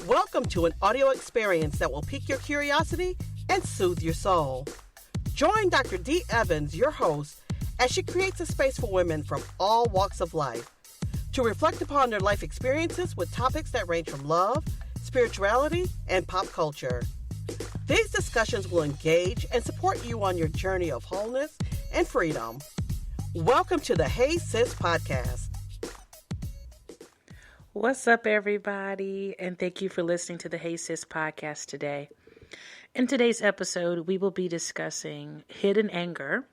Welcome to an audio experience that will pique your curiosity and soothe your soul. Join Dr. Dee Evans, your host, as she creates a space for women from all walks of life to reflect upon their life experiences with topics that range from love, spirituality, and pop culture. These discussions will engage and support you on your journey of wholeness and freedom. Welcome to the Hey Sis podcast. What's up, everybody? And thank you for listening to the Hey Sis podcast today. In today's episode, we will be discussing hidden anger.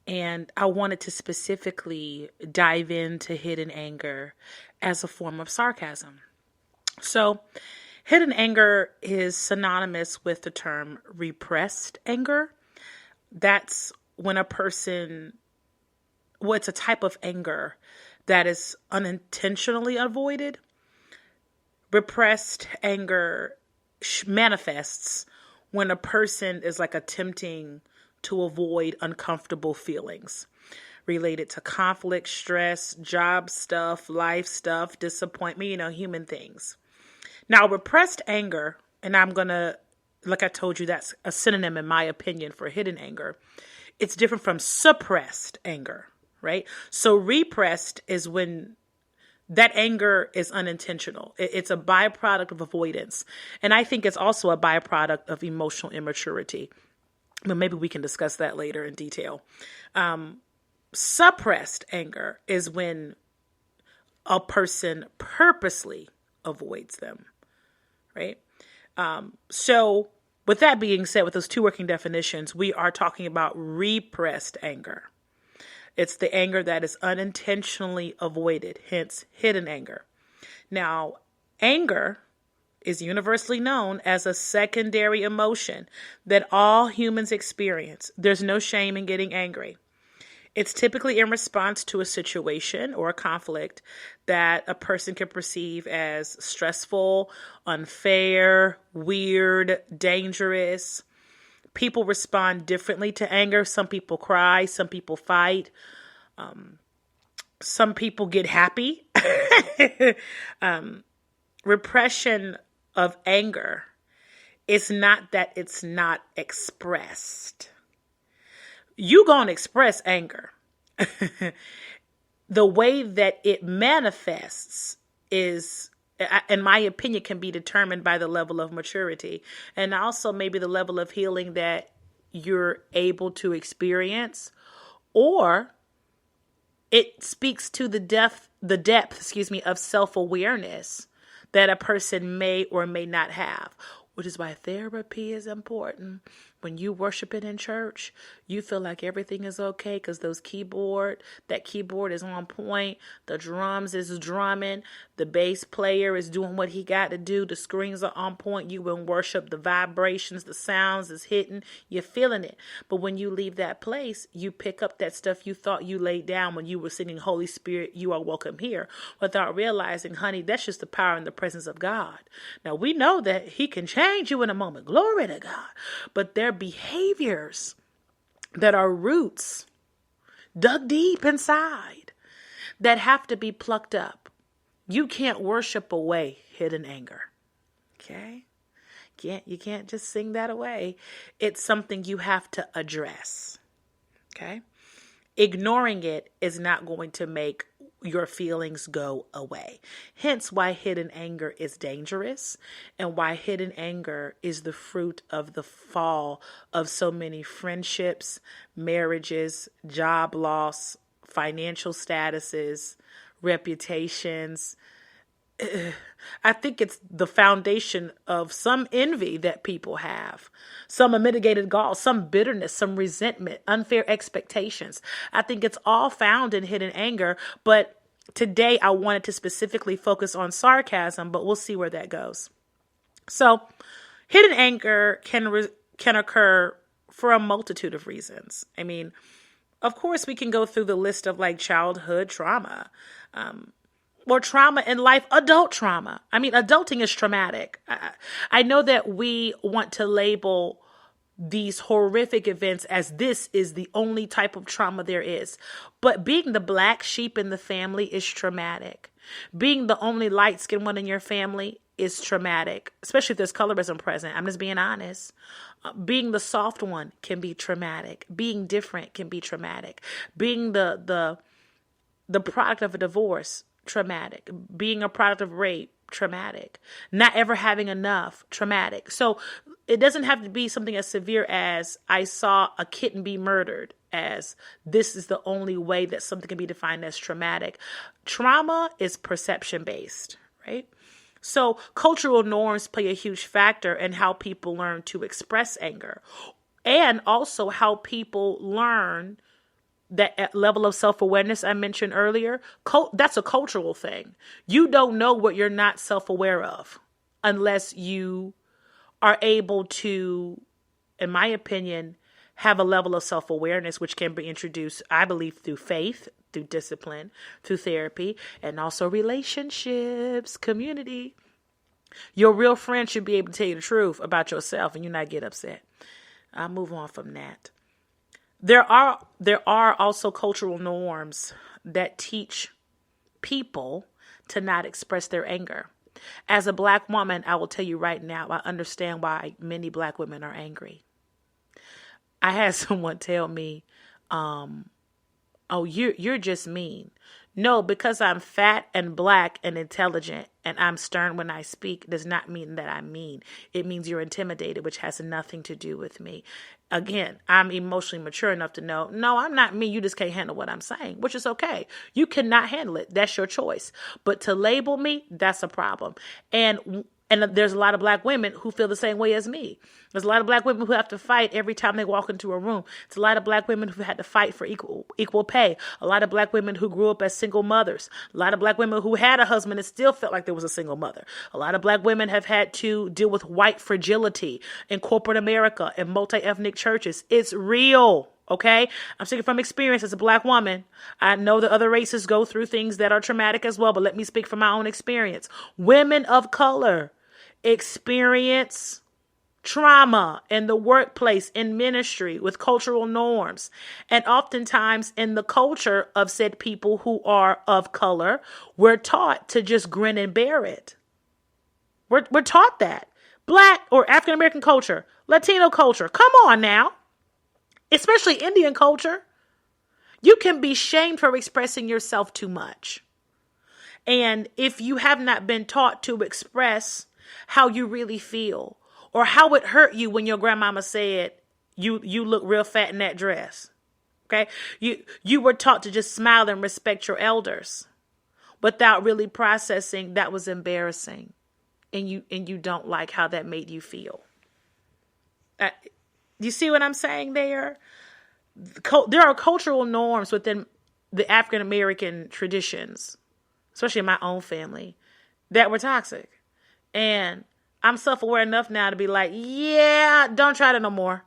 And I wanted to specifically dive into hidden anger as a form of sarcasm. So, hidden anger is synonymous with the term repressed anger. That's when a person, it's a type of anger that is unintentionally avoided. Repressed anger manifests when a person is attempting to avoid uncomfortable feelings related to conflict, stress, job stuff, life stuff, disappointment, human things. Now, repressed anger, and I'm going to, like I told you, that's a synonym in my opinion for hidden anger. It's different from suppressed anger. Right? So repressed is when that anger is unintentional. It's a byproduct of avoidance. And I think it's also a byproduct of emotional immaturity. But maybe we can discuss that later in detail. Suppressed anger is when a person purposely avoids them. Right? So with that being said, with those two working definitions, we are talking about repressed anger. It's the anger that is unintentionally avoided, hence hidden anger. Now, anger is universally known as a secondary emotion that all humans experience. There's no shame in getting angry. It's typically in response to a situation or a conflict that a person can perceive as stressful, unfair, weird, dangerous. People respond differently to anger. Some people cry. Some people fight. Some people get happy. Repression of anger is not that it's not expressed. You gonna express anger. The way that it manifests is, in my opinion, can be determined by the level of maturity and also maybe the level of healing that you're able to experience, or it speaks to the depth, of self-awareness that a person may or may not have, which is why therapy is important. When you worshiping in church, you feel like everything is okay because that keyboard is on point. The drums is drumming. The bass player is doing what he got to do. The screens are on point. You in worship, the vibrations, the sounds is hitting. You're feeling it. But when you leave that place, you pick up that stuff you thought you laid down when you were singing Holy Spirit, you are welcome here, without realizing, honey, that's just the power and the presence of God. Now, we know that he can change you in a moment. Glory to God. But their behaviors that are roots dug deep inside that have to be plucked up. You can't worship away hidden anger. Okay? You can't just sing that away. It's something you have to address. Okay? Ignoring it is not going to make your feelings go away. Hence why hidden anger is dangerous and why hidden anger is the fruit of the fall of so many friendships, marriages, job loss, financial statuses, reputations. I think it's the foundation of some envy that people have, some unmitigated gall, some bitterness, some resentment, unfair expectations. I think it's all found in hidden anger, but today I wanted to specifically focus on sarcasm, but we'll see where that goes. So, hidden anger can occur for a multitude of reasons. I mean, of course, we can go through the list of childhood trauma, or trauma in life, adult trauma. I mean, adulting is traumatic. I know that we want to label these horrific events as this is the only type of trauma there is. But being the black sheep in the family is traumatic. Being the only light-skinned one in your family is traumatic, especially if there's colorism present. I'm just being honest. Being the soft one can be traumatic. Being different can be traumatic. Being the product of a divorce, traumatic. Being a product of rape, traumatic. Not ever having enough, traumatic. So it doesn't have to be something as severe as I saw a kitten be murdered, as this is the only way that something can be defined as traumatic. Trauma is perception based, right? So cultural norms play a huge factor in how people learn to express anger, and also how people learn that level of self-awareness I mentioned earlier. That's a cultural thing. You don't know what you're not self-aware of unless you are able to, in my opinion, have a level of self-awareness, which can be introduced, I believe, through faith, through discipline, through therapy, and also relationships, community. Your real friend should be able to tell you the truth about yourself and you not get upset. I'll move on from that. There are also cultural norms that teach people to not express their anger. As a Black woman, I will tell you right now, I understand why many Black women are angry. I had someone tell me, oh, you're just mean. No, because I'm fat and Black and intelligent and I'm stern when I speak does not mean that I'm mean. It means you're intimidated, which has nothing to do with me. Again, I'm emotionally mature enough to know, no, I'm not mean. You just can't handle what I'm saying, which is okay. You cannot handle it. That's your choice. But to label me, that's a problem. And there's a lot of Black women who feel the same way as me. There's a lot of Black women who have to fight every time they walk into a room. It's a lot of Black women who had to fight for equal pay. A lot of Black women who grew up as single mothers. A lot of Black women who had a husband and still felt like there was a single mother. A lot of Black women have had to deal with white fragility in corporate America and multi-ethnic churches. It's real. Okay, I'm speaking from experience as a Black woman. I know that other races go through things that are traumatic as well, but let me speak from my own experience. Women of color experience trauma in the workplace, in ministry, with cultural norms. And oftentimes in the culture of said people who are of color, we're taught to just grin and bear it. We're taught that. Black or African American culture, Latino culture, come on now. Especially Indian culture, you can be shamed for expressing yourself too much. And if you have not been taught to express how you really feel, or how it hurt you when your grandmama said you look real fat in that dress, okay? You were taught to just smile and respect your elders without really processing that was embarrassing, and you don't like how that made you feel. You see what I'm saying there? There are cultural norms within the African American traditions, especially in my own family, that were toxic. And I'm self-aware enough now to be like, yeah, don't try that no more.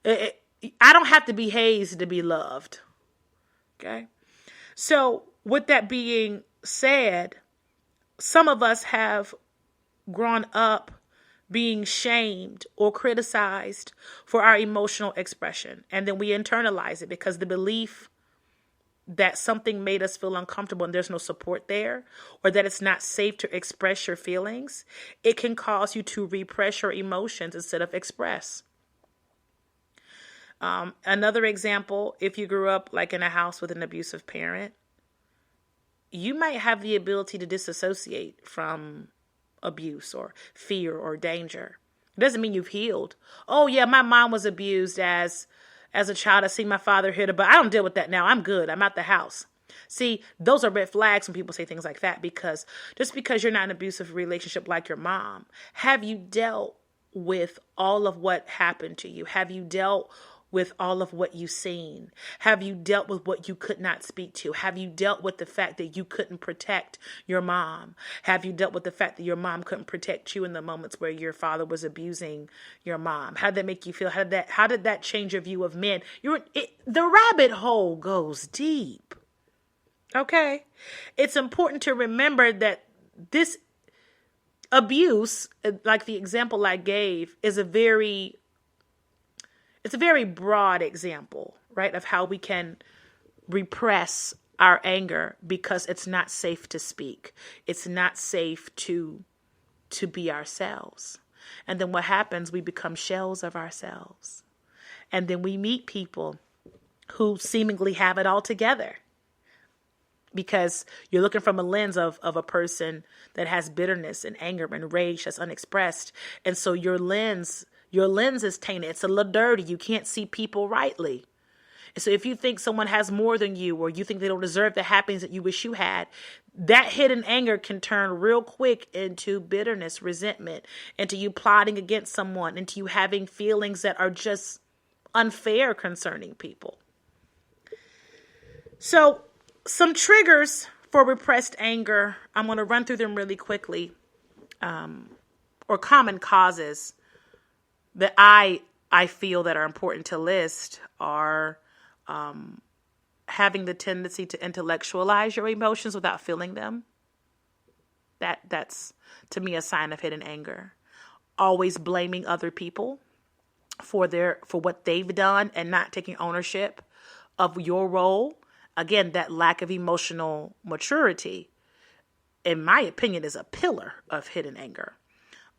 I don't have to be hazed to be loved. Okay? So with that being said, some of us have grown up being shamed or criticized for our emotional expression. And then we internalize it because the belief that something made us feel uncomfortable and there's no support there, or that it's not safe to express your feelings, it can cause you to repress your emotions instead of express. Another example, if you grew up like in a house with an abusive parent, you might have the ability to disassociate from abuse or fear or danger. It doesn't mean you've healed. Oh yeah, my mom was abused as a child. I see my father hit her, but I don't deal with that now. I'm good. I'm out the house. See, those are red flags when people say things like that, because just because you're not in an abusive relationship like your mom, have you dealt with all of what happened to you? Have you dealt with all of what you've seen? Have you dealt with what you could not speak to? Have you dealt with the fact that you couldn't protect your mom? Have you dealt with the fact that your mom couldn't protect you in the moments where your father was abusing your mom? How did that make you feel? How did that change your view of men? The rabbit hole goes deep. Okay? It's important to remember that this abuse, like the example I gave, is a very broad example, right, of how we can repress our anger because it's not safe to speak. It's not safe to to be ourselves. And then what happens? We become shells of ourselves. And then we meet people who seemingly have it all together, because you're looking from a lens of a person that has bitterness and anger and rage that's unexpressed. And so your lens is tainted. It's a little dirty. You can't see people rightly. And so if you think someone has more than you, or you think they don't deserve the happiness that you wish you had, that hidden anger can turn real quick into bitterness, resentment, into you plotting against someone, into you having feelings that are just unfair concerning people. So some triggers for repressed anger, I'm going to run through them really quickly, or common causes that I feel that are important to list are having the tendency to intellectualize your emotions without feeling them. That's to me a sign of hidden anger. Always blaming other people for what they've done and not taking ownership of your role. Again, that lack of emotional maturity, in my opinion, is a pillar of hidden anger.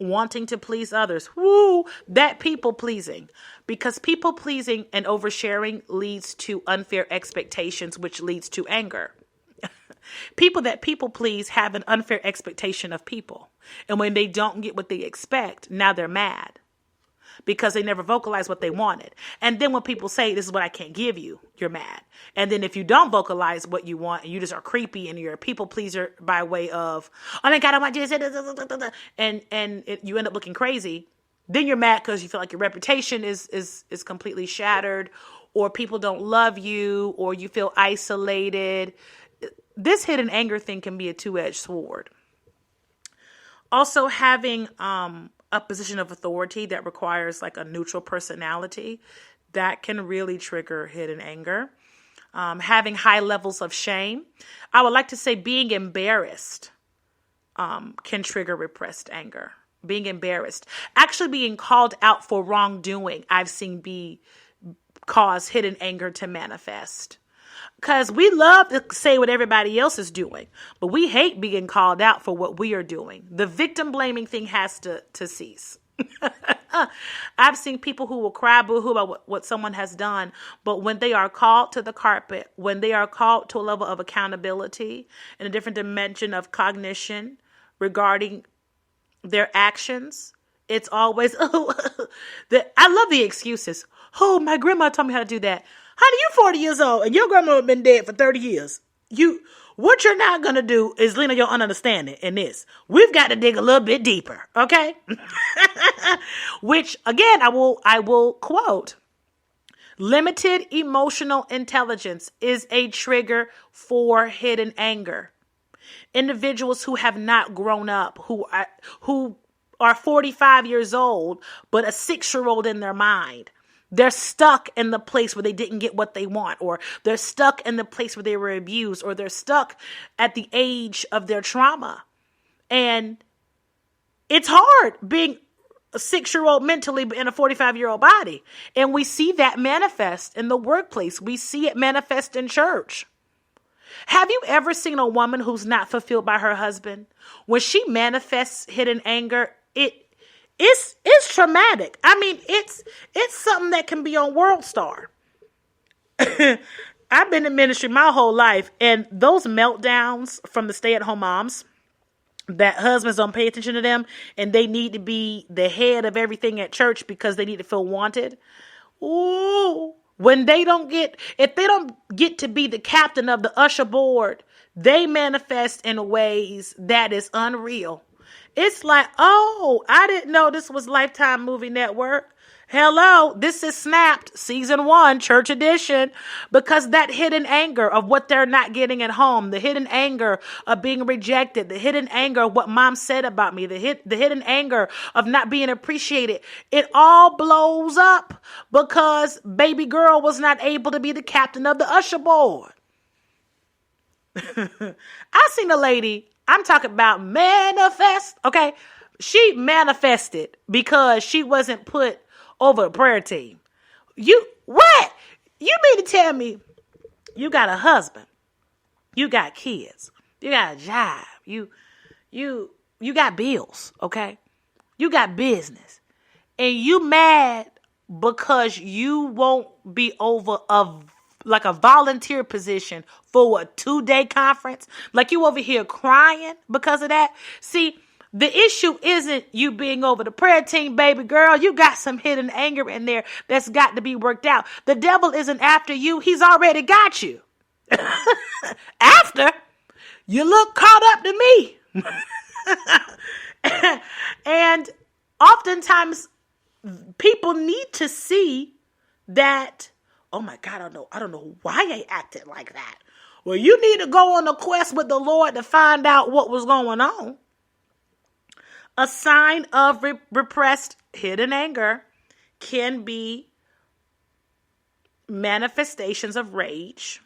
Wanting to please others. Woo, that people pleasing. Because people pleasing and oversharing leads to unfair expectations, which leads to anger. People that people please have an unfair expectation of people. And when they don't get what they expect, now they're mad, because they never vocalized what they wanted. And then when people say, this is what I can't give you, you're mad. And then if you don't vocalize what you want, and you just are creepy and you're a people pleaser by way of, oh my God, I want you to say this, and you end up looking crazy, then you're mad because you feel like your reputation is completely shattered, or people don't love you, or you feel isolated. This hidden anger thing can be a two-edged sword. Also having a position of authority that requires like a neutral personality, that can really trigger hidden anger. Having high levels of shame. I would like to say being embarrassed can trigger repressed anger. Being embarrassed. Actually being called out for wrongdoing, I've seen cause hidden anger to manifest. Because we love to say what everybody else is doing, but we hate being called out for what we are doing. The victim blaming thing has to cease. I've seen people who will cry boo-hoo about what someone has done, but when they are called to the carpet, when they are called to a level of accountability and a different dimension of cognition regarding their actions, it's always, I love the excuses. Oh, my grandma taught me how to do that. Honey, you're 40 years old and your grandma has been dead for 30 years. What you're not going to do is lean on your understanding in this. We've got to dig a little bit deeper, okay? Which, again, I will quote, limited emotional intelligence is a trigger for hidden anger. Individuals who have not grown up, who are 45 years old, but a 6-year-old in their mind. They're stuck in the place where they didn't get what they want, or they're stuck in the place where they were abused, or they're stuck at the age of their trauma. And it's hard being a 6-year-old mentally in a 45-year-old body. And we see that manifest in the workplace. We see it manifest in church. Have you ever seen a woman who's not fulfilled by her husband? When she manifests hidden anger, it's traumatic. I mean, it's something that can be on World Star. I've been in ministry my whole life, and those meltdowns from the stay-at-home moms, that husbands don't pay attention to them, and they need to be the head of everything at church because they need to feel wanted. Ooh, if they don't get to be the captain of the usher board, they manifest in ways that is unreal. It's like, oh, I didn't know this was Lifetime Movie Network. Hello, this is Snapped, Season 1, Church Edition, because that hidden anger of what they're not getting at home, the hidden anger of being rejected, the hidden anger of what mom said about me, the hidden anger of not being appreciated, it all blows up because baby girl was not able to be the captain of the usher board. I seen a lady, I'm talking about manifest, okay? She manifested because she wasn't put over a prayer team. What? You mean to tell me you got a husband, you got kids, you got a job, you you got bills, okay? You got business. And you mad because you won't be over like a volunteer position for a 2-day conference. Like you over here crying because of that. See, the issue isn't you being over the prayer team, baby girl. You got some hidden anger in there that's got to be worked out. The devil isn't after you. He's already got you. After, you look caught up to me. And oftentimes people need to see that, oh my God, I don't know why they acted like that. Well, you need to go on a quest with the Lord to find out what was going on. A sign of repressed hidden anger can be manifestations of rage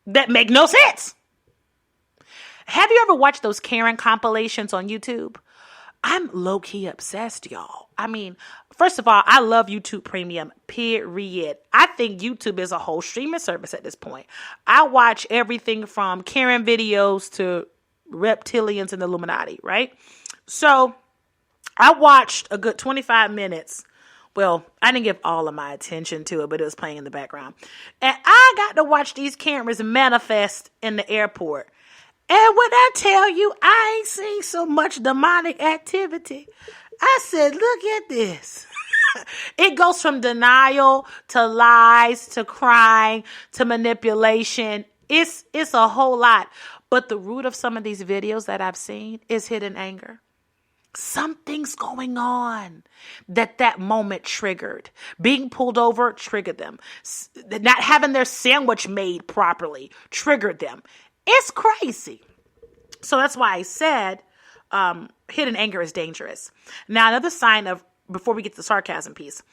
that make no sense. Have you ever watched those Karen compilations on YouTube? I'm low-key obsessed, y'all. I mean, first of all, I love YouTube Premium, period. I think YouTube is a whole streaming service at this point. I watch everything from Karen videos to reptilians and Illuminati, right? So I watched a good 25 minutes. Well, I didn't give all of my attention to it, but it was playing in the background. And I got to watch these Karens manifest in the airport. And when I tell you, I ain't seen so much demonic activity. I said, look at this. It goes from denial to lies to crying to manipulation. It's a whole lot. But the root of some of these videos that I've seen is hidden anger. Something's going on that moment triggered. Being pulled over triggered them. Not having their sandwich made properly triggered them. It's crazy. So that's why I said hidden anger is dangerous. Now, another sign of, before we get to the sarcasm piece,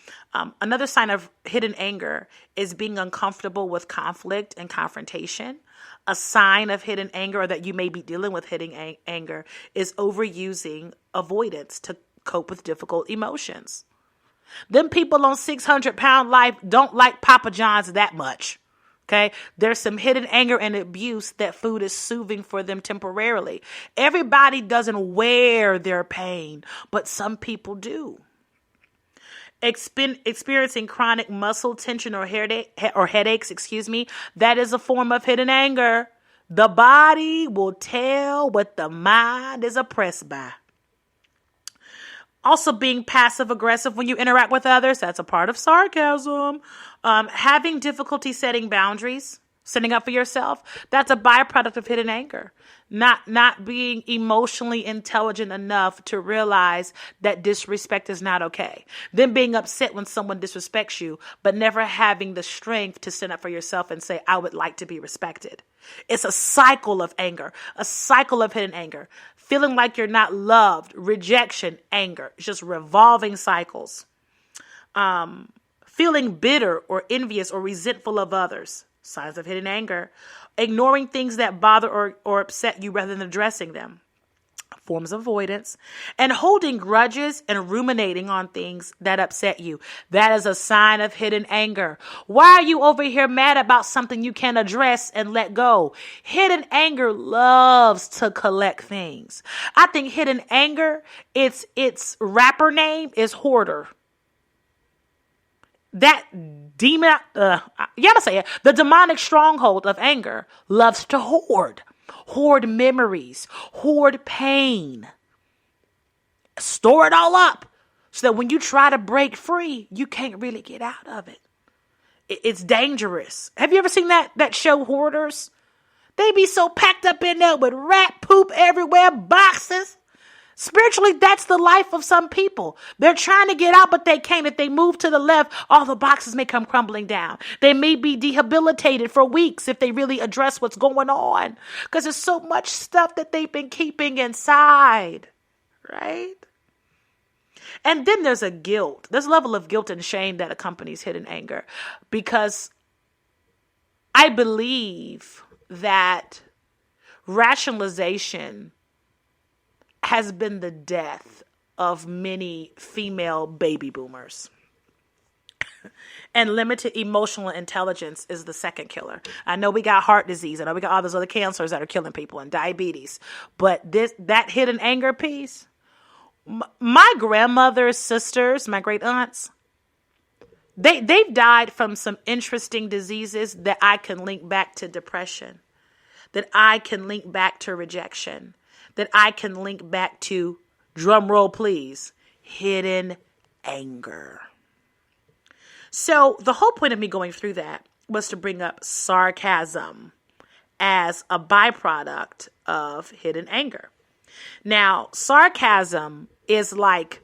another sign of hidden anger is being uncomfortable with conflict and confrontation. A sign of hidden anger, or that you may be dealing with hidden anger, is overusing avoidance to cope with difficult emotions. Them people on 600-pound life don't like Papa John's that much. Okay, there's some hidden anger and abuse that food is soothing for them temporarily. Everybody doesn't wear their pain, but some people do. Experiencing chronic muscle tension or headaches, that is a form of hidden anger. The body will tell what the mind is oppressed by. Also, being passive aggressive when you interact with others, that's a part of sarcasm. Having difficulty setting boundaries, standing up for yourself, that's a byproduct of hidden anger. Not being emotionally intelligent enough to realize that disrespect is not okay. Then being upset when someone disrespects you, but never having the strength to stand up for yourself and say, I would like to be respected. It's a cycle of anger, a cycle of hidden anger. Feeling like you're not loved, rejection, anger. It's just revolving cycles. Feeling bitter or envious or resentful of others. Signs of hidden anger. Ignoring things that bother or upset you rather than addressing them. Forms of avoidance. And holding grudges and ruminating on things that upset you. That is a sign of hidden anger. Why are you over here mad about something you can address and let go? Hidden anger loves to collect things. I think hidden anger, its rapper name is hoarder. That demon, you gotta say it, the demonic stronghold of anger loves to hoard memories, hoard pain, store it all up so that when you try to break free, you can't really get out of it. It's dangerous. Have you ever seen that show Hoarders? They be so packed up in there with rat poop everywhere, boxes. Spiritually, that's the life of some people. They're trying to get out, but they can't. If they move to the left, all the boxes may come crumbling down. They may be debilitated for weeks if they really address what's going on, because there's so much stuff that they've been keeping inside, right? And then there's a guilt. There's a level of guilt and shame that accompanies hidden anger, because I believe that rationalization has been the death of many female baby boomers. And limited emotional intelligence is the second killer. I know we got heart disease. I know we got all those other cancers that are killing people and diabetes. But that hidden anger piece, my grandmother's sisters, my great aunts, they've died from some interesting diseases that I can link back to depression, that I can link back to rejection, that I can link back to, drum roll please, hidden anger. So the whole point of me going through that was to bring up sarcasm as a byproduct of hidden anger. Now, sarcasm is like,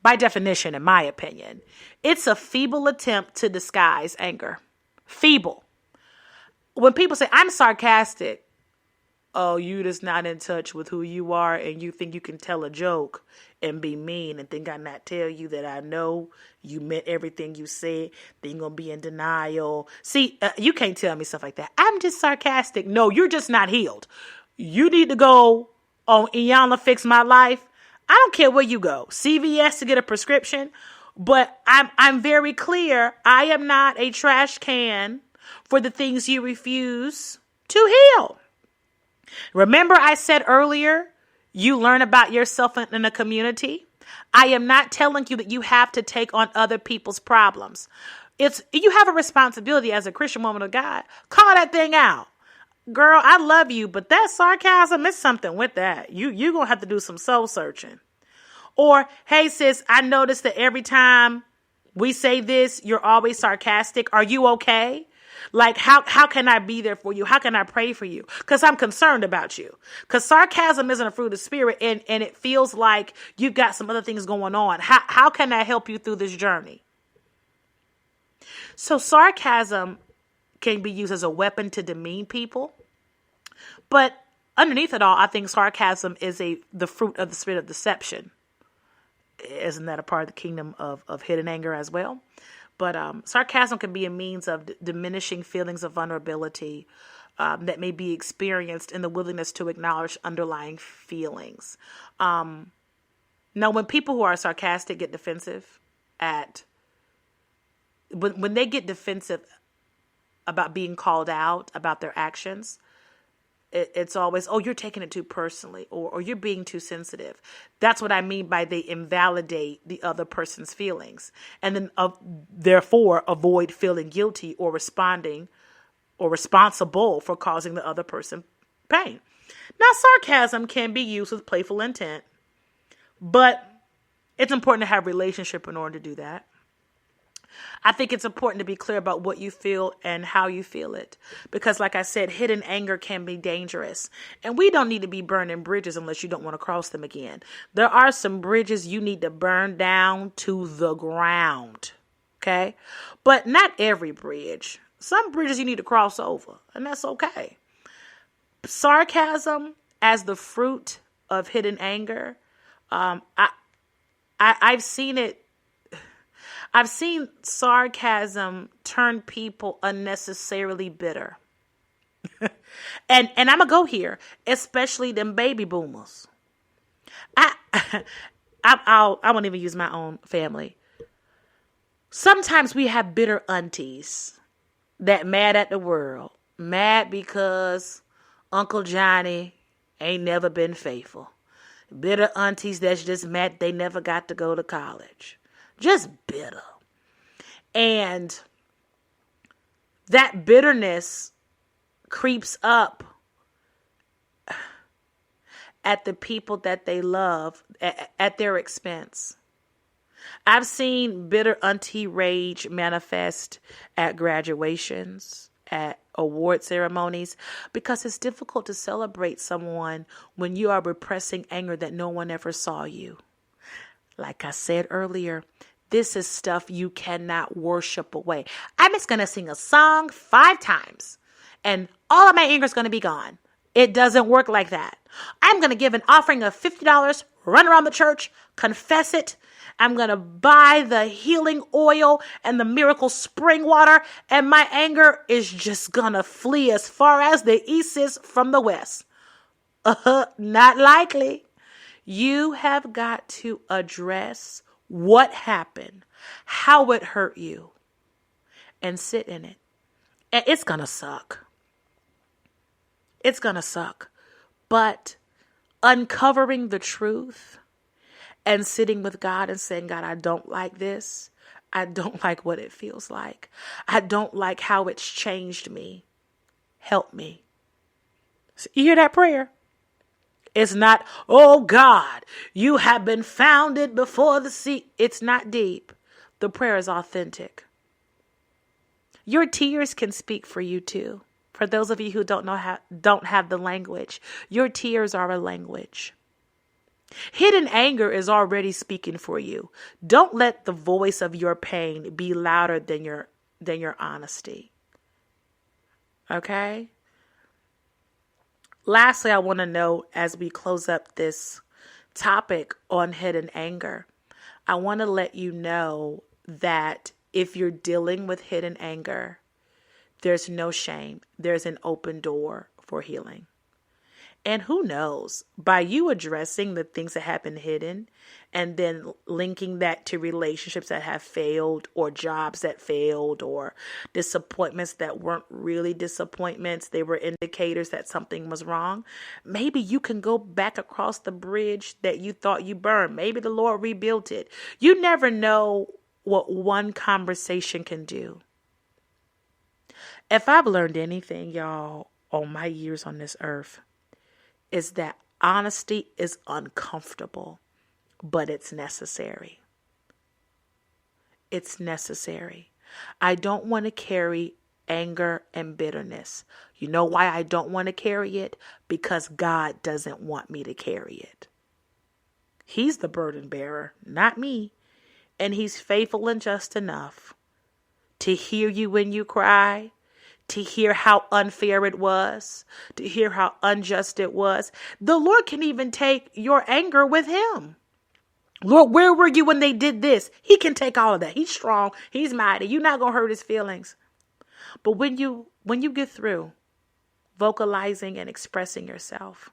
by definition, in my opinion, it's a feeble attempt to disguise anger. Feeble. When people say, I'm sarcastic, oh, you just not in touch with who you are and you think you can tell a joke and be mean and think I not tell you that I know you meant everything you said, then you're going to be in denial. See, you can't tell me stuff like that. I'm just sarcastic. No, you're just not healed. You need to go on Iyanla Fix My Life. I don't care where you go. CVS to get a prescription. But I'm very clear. I am not a trash can for the things you refuse to heal. Remember I said earlier, you learn about yourself in a community. I am not telling you that you have to take on other people's problems. You have a responsibility as a Christian woman of God. Call that thing out. Girl, I love you, but that sarcasm is something with that. You're going to have to do some soul searching. Or, hey, sis, I noticed that every time we say this, you're always sarcastic. Are you okay? Like, how can I be there for you? How can I pray for you? Because I'm concerned about you. Because sarcasm isn't a fruit of the spirit, and it feels like you've got some other things going on. How can I help you through this journey? So sarcasm can be used as a weapon to demean people. But underneath it all, I think sarcasm is the fruit of the spirit of deception. Isn't that a part of the kingdom of hidden anger as well? But sarcasm can be a means of diminishing feelings of vulnerability that may be experienced in the willingness to acknowledge underlying feelings. Now, when people who are sarcastic get defensive when they get defensive about being called out about their actions, it's always, oh, you're taking it too personally, or you're being too sensitive. That's what I mean by they invalidate the other person's feelings, and then therefore avoid feeling guilty or responding or responsible for causing the other person pain. Now, sarcasm can be used with playful intent, but it's important to have a relationship in order to do that. I think it's important to be clear about what you feel and how you feel it. Because like I said, hidden anger can be dangerous. And we don't need to be burning bridges unless you don't want to cross them again. There are some bridges you need to burn down to the ground. Okay? But not every bridge. Some bridges you need to cross over. And that's okay. Sarcasm as the fruit of hidden anger. I've seen it. I've seen sarcasm turn people unnecessarily bitter. and I'm going to go here, especially them baby boomers. I won't even use my own family. Sometimes we have bitter aunties that mad at the world. Mad because Uncle Johnny ain't never been faithful. Bitter aunties that's just mad they never got to go to college. Just bitter. And that bitterness creeps up at the people that they love at their expense. I've seen bitter auntie rage manifest at graduations, at award ceremonies, because it's difficult to celebrate someone when you are repressing anger that no one ever saw you. Like I said earlier, this is stuff you cannot worship away. I'm just going to sing a song 5 times and all of my anger is going to be gone. It doesn't work like that. I'm going to give an offering of $50, run around the church, confess it. I'm going to buy the healing oil and the miracle spring water, and my anger is just going to flee as far as the east is from the west. Not likely. You have got to address what happened, how it hurt you, and sit in it. And it's going to suck. It's going to suck. But uncovering the truth and sitting with God and saying, God, I don't like this. I don't like what it feels like. I don't like how it's changed me. Help me. So you hear that prayer? It's not, oh God, you have been founded before the sea. It's not deep. The prayer is authentic. Your tears can speak for you too. For those of you who don't have the language, your tears are a language. Hidden anger is already speaking for you. Don't let the voice of your pain be louder than your honesty. Okay? Lastly, I want to note as we close up this topic on hidden anger, I want to let you know that if you're dealing with hidden anger, there's no shame. There's an open door for healing. And who knows, by you addressing the things that happen hidden and then linking that to relationships that have failed or jobs that failed or disappointments that weren't really disappointments, they were indicators that something was wrong. Maybe you can go back across the bridge that you thought you burned. Maybe the Lord rebuilt it. You never know what one conversation can do. If I've learned anything, y'all, on my years on this earth, is that honesty is uncomfortable, but it's necessary. It's necessary. I don't want to carry anger and bitterness. You know why I don't want to carry it? Because God doesn't want me to carry it. He's the burden bearer, not me. And He's faithful and just enough to hear you when you cry, to hear how unfair it was, to hear how unjust it was. The Lord can even take your anger with Him. Lord, where were you when they did this? He can take all of that. He's strong. He's mighty. You're not going to hurt His feelings. But when you get through vocalizing and expressing yourself,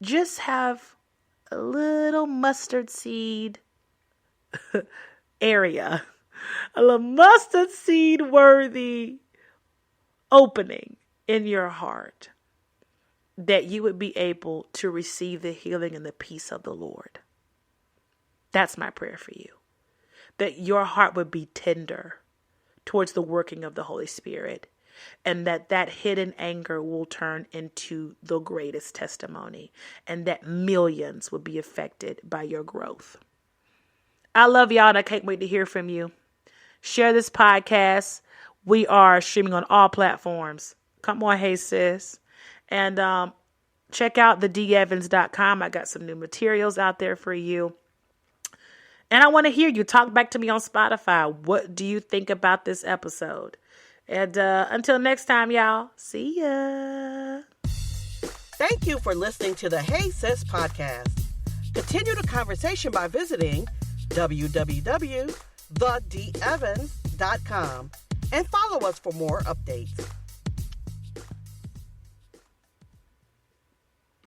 just have a little mustard seed area, a little mustard seed worthy opening in your heart, that you would be able to receive the healing and the peace of the Lord. That's my prayer for you. That your heart would be tender towards the working of the Holy Spirit, and that hidden anger will turn into the greatest testimony, and that millions would be affected by your growth. I love y'all, and I can't wait to hear from you. Share this podcast. We are streaming on all platforms. Come on, hey sis. And check out theDEvans.com. I got some new materials out there for you. And I want to hear you. Talk back to me on Spotify. What do you think about this episode? And until next time, y'all. See ya. Thank you for listening to the Hey Sis podcast. Continue the conversation by visiting www.theDEvans.com and follow us for more updates.